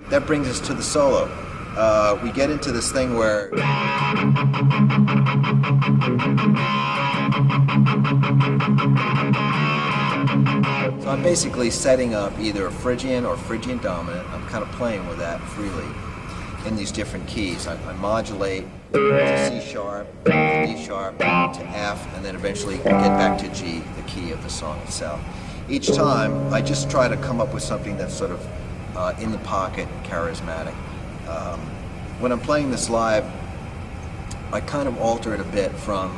That brings us to the solo. We get into this thing where so I'm basically setting up either a Phrygian or Phrygian dominant. I'm kind of playing with that freely in these different keys. I modulate to C sharp, to D sharp, to F, and then eventually get back to G, the key of the song itself. Each time, I just try to come up with something that's sort of in the pocket, charismatic. When I'm playing this live, I kind of alter it a bit from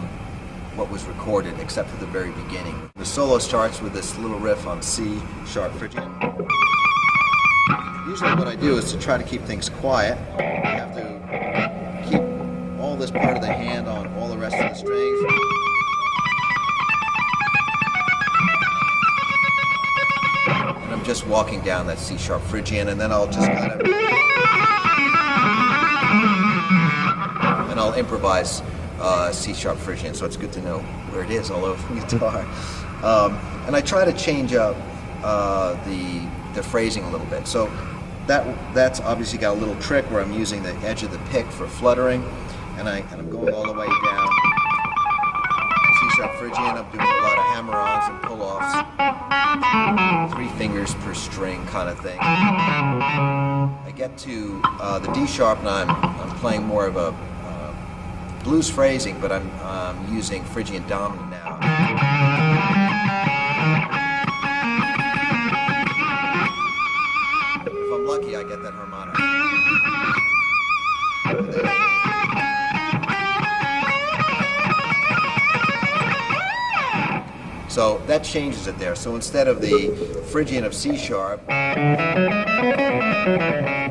what was recorded, except for the very beginning. The solo starts with this little riff on C sharp Phrygian. Usually what I do is to try to keep things quiet. I have to keep all this part of the hand on all the rest of the strings. And I'm just walking down that C sharp Phrygian, and then I'll just kind of I'll improvise C sharp Phrygian, so it's good to know where it is all over the guitar. And I try to change up the phrasing a little bit. So that's obviously got a little trick where I'm using the edge of the pick for fluttering, and I'm going all the way down C sharp Phrygian. I'm doing a lot of hammer-ons and pull-offs, 3 fingers per string kind of thing. I get to the D sharp, and I'm playing more of a blues phrasing, but I'm using Phrygian dominant now. If I'm lucky, I get that harmonic. So that changes it there. So instead of the Phrygian of C sharp,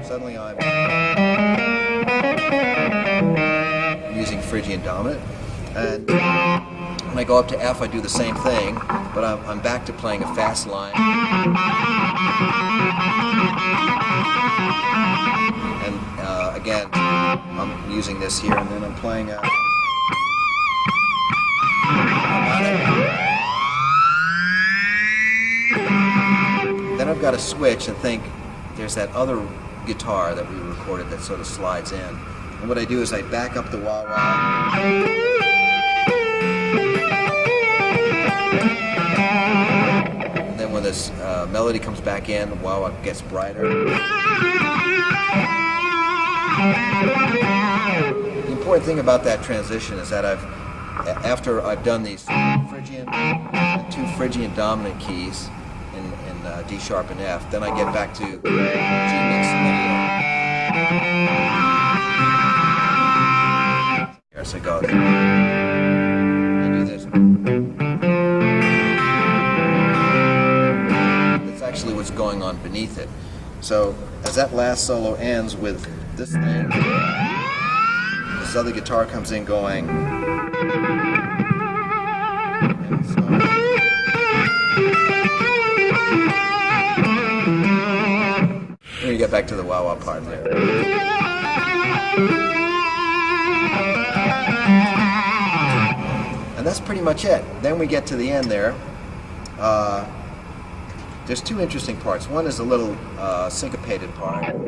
suddenly I'm using Phrygian dominant, and when I go up to F, I do the same thing, but I'm back to playing a fast line, and again, I'm using this here, and then I'm playing a then I've got to switch and think there's that other guitar that we recorded that sort of slides in. And what I do is I back up the wah-wah. And then when this melody comes back in, the wah-wah gets brighter. The important thing about that transition is that after I've done these Phrygian, 2 Phrygian dominant keys in D sharp and F, then I get back to G mix here, so I go. I do this. That's actually what's going on beneath it. So as that last solo ends with this thing, this other guitar comes in going. And so, then you get back to the wah-wah part there. And that's pretty much it. Then we get to the end there. There's 2 interesting parts. One is a little syncopated part. And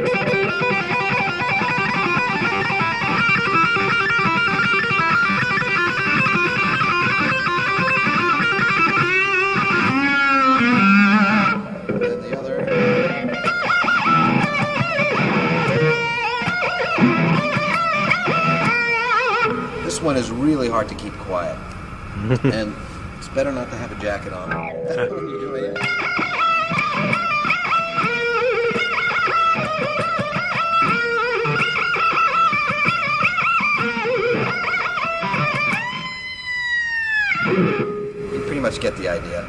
the other. This one is really hard to keep quiet. And it's better not to have a jacket on when you're doing it. You pretty much get the idea.